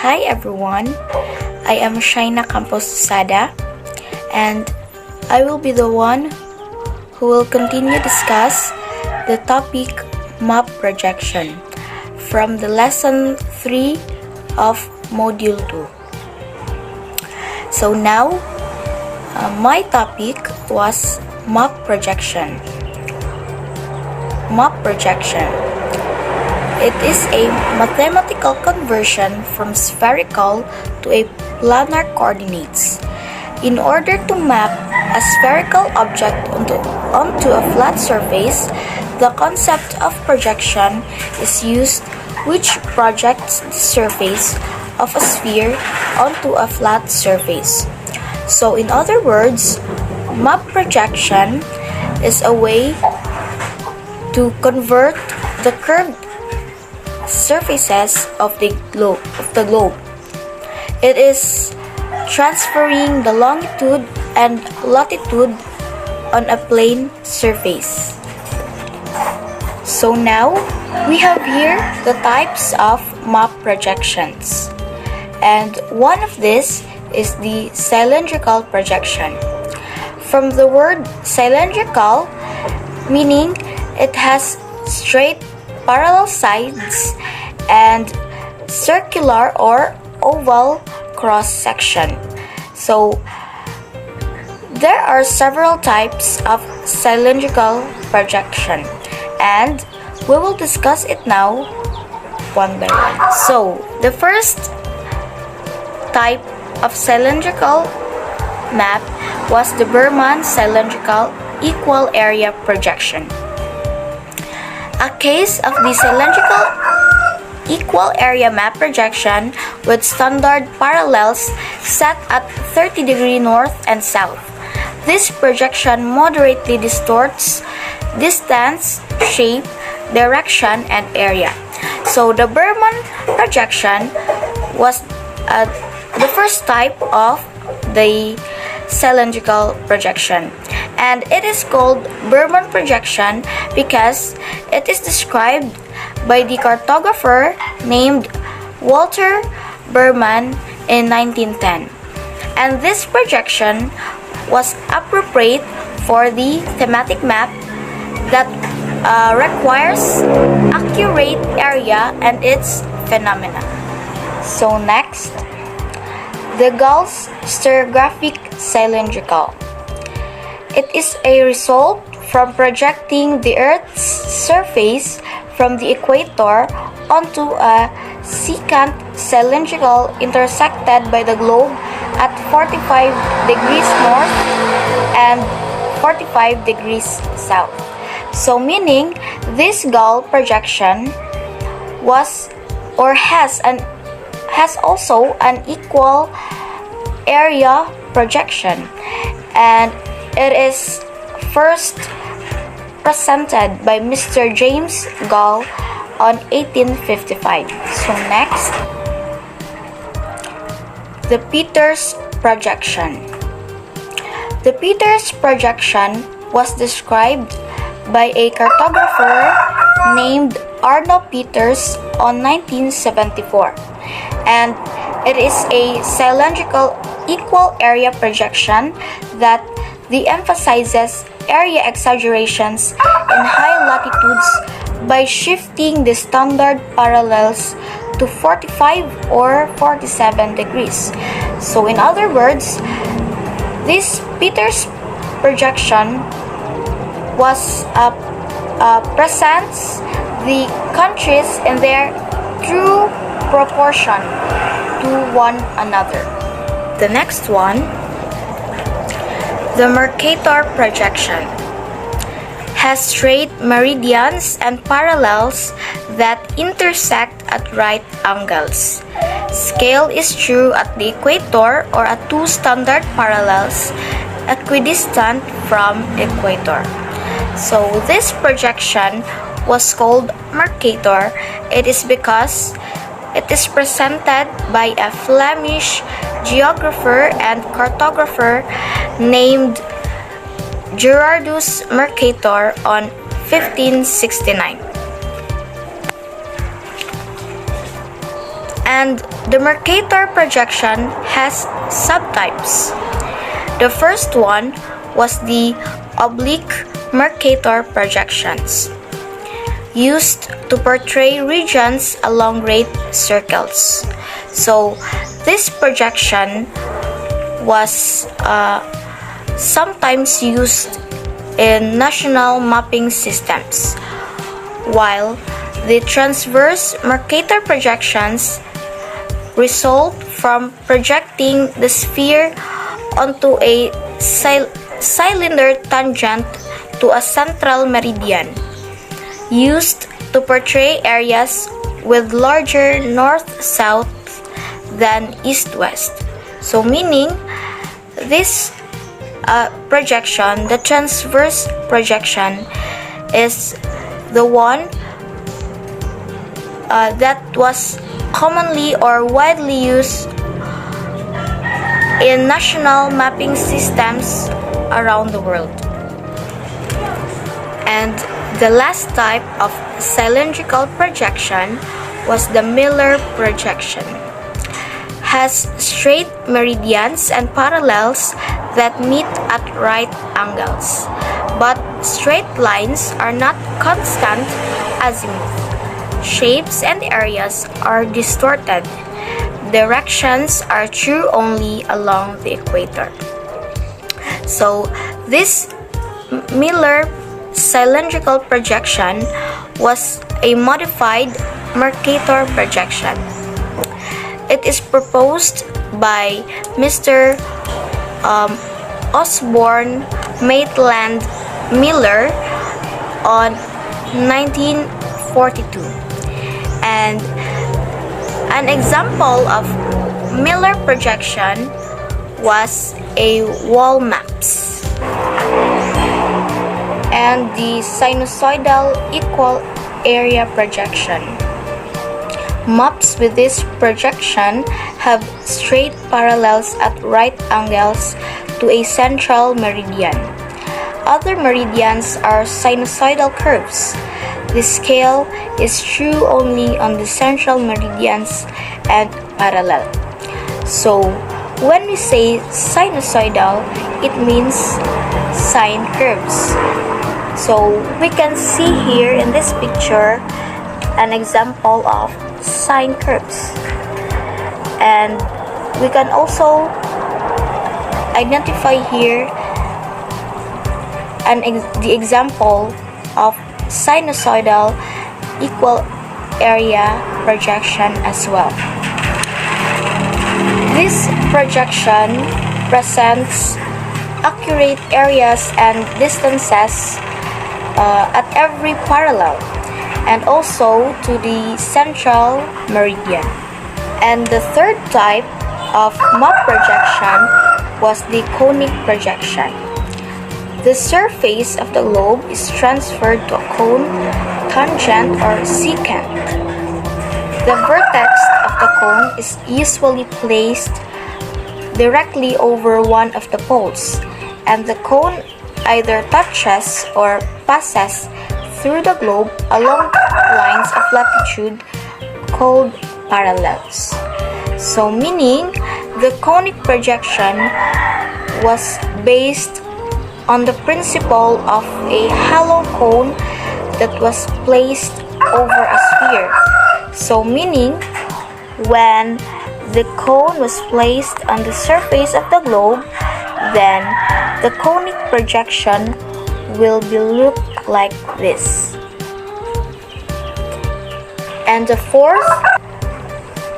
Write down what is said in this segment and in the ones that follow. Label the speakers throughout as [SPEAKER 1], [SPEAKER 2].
[SPEAKER 1] Hi everyone, I am Shaina Campos Sada and I will be the one who will continue discuss the topic map projection from the lesson 3 of module 2. So now, my topic was map projection. Map projection. It is a mathematical conversion from spherical to a planar coordinates. In order to map a spherical object onto a flat surface, the concept of projection is used, which projects the surface of a sphere onto a flat surface. So in other words, map projection is a way to convert the curved surfaces of the globe. It is transferring the longitude and latitude on a plane surface. So now we have here the types of map projections, and one of these is the cylindrical projection. From the word cylindrical, meaning it has straight parallel sides and circular or oval cross section. So there are several types of cylindrical projection, and we will discuss it now one by one. So the first type of cylindrical map was the Berman cylindrical equal area projection. A case of the cylindrical equal area map projection with standard parallels set at 30° north and south. This projection moderately distorts distance, shape, direction, and area. So the Berman projection was the first type of the cylindrical projection, and it is called Berman projection because it is described by the cartographer named Walter Berman in 1910. And this projection was appropriate for the thematic map that requires accurate area and its phenomena. So next, the Gauss stereographic cylindrical. It is a result from projecting the Earth's surface from the equator onto a secant cylindrical intersected by the globe at 45 degrees north and 45 degrees south. So meaning this Gauss projection was or has also an equal area projection, and it is first presented by Mr. James Gauss on 1855. So next, the Peters projection. The Peters projection was described by a cartographer named Arno Peters on 1974, and it is a cylindrical equal area projection that de-emphasizes area exaggerations in high latitudes by shifting the standard parallels to 45 or 47 degrees. So in other words, this Peters projection was presents the countries in their true proportion to one another. The next one, the Mercator projection, has straight meridians and parallels that intersect at right angles. Scale is true at the equator or at two standard parallels equidistant from equator. So this projection was called Mercator. It is because it is presented by a Flemish geographer and cartographer named Gerardus Mercator on 1569. And the Mercator projection has subtypes. The first one was the oblique Mercator projections, used to portray regions along great circles. So this projection was sometimes used in national mapping systems, while the transverse Mercator projections result from projecting the sphere onto a cylinder tangent to a central meridian, used to portray areas with larger north-south than east-west. So meaning, this projection, the transverse projection, is the one that was commonly or widely used in national mapping systems around the world. And the last type of cylindrical projection was the Miller projection. Has straight meridians and parallels that meet at right angles, but straight lines are not constant azimuth. Shapes and areas are distorted. Directions are true only along the equator. So this Miller cylindrical projection was a modified Mercator projection. It is proposed by Mr. Osborne Maitland Miller on 1942. And an example of Miller projection was a wall maps and the sinusoidal equal area projection. Maps with this projection have straight parallels at right angles to a central meridian. Other meridians are sinusoidal curves. The scale is true only on the central meridians and parallel. So, when we say sinusoidal, it means sine curves. So, we can see here in this picture an example of sine curves, and we can also identify here the example of sinusoidal equal area projection as well. This projection presents accurate areas and distances at every parallel, and also to the central meridian. And the third type of map projection was the conic projection. The surface of the globe is transferred to a cone, tangent, or secant. The vertex of the cone is usually placed directly over one of the poles, and the cone either touches or passes through the globe along lines of latitude called parallels. So meaning, the conic projection was based on the principle of a hollow cone that was placed over a sphere. So meaning, when the cone was placed on the surface of the globe, then the conic projection will be look like this. And the fourth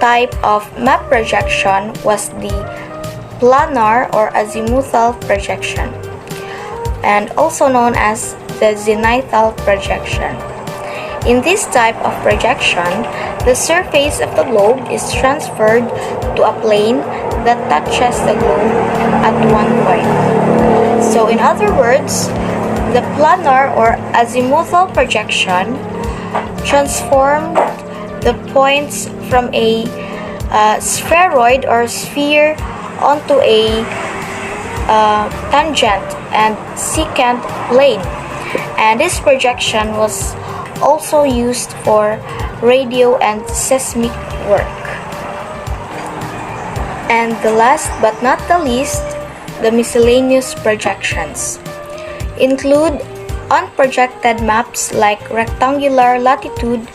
[SPEAKER 1] type of map projection was the planar or azimuthal projection, and also known as the zenithal projection. In this type of projection, the surface of the globe is transferred to a plane that touches the globe at one point. So in other words, the planar or azimuthal projection transformed the points from a spheroid or sphere onto a tangent and secant plane. And this projection was also used for radio and seismic work. And the last but not the least, the miscellaneous projections include unprojected maps like rectangular latitude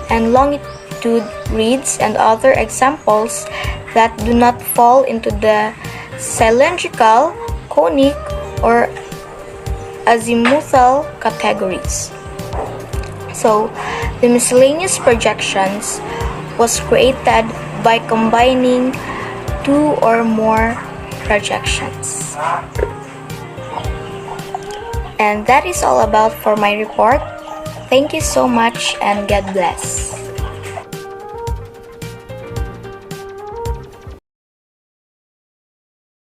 [SPEAKER 1] and longitude grids and other examples that do not fall into the cylindrical, conic, or azimuthal categories. So, the miscellaneous projections was created by combining two or more projections. And that is all about for my report. Thank you so much and God bless.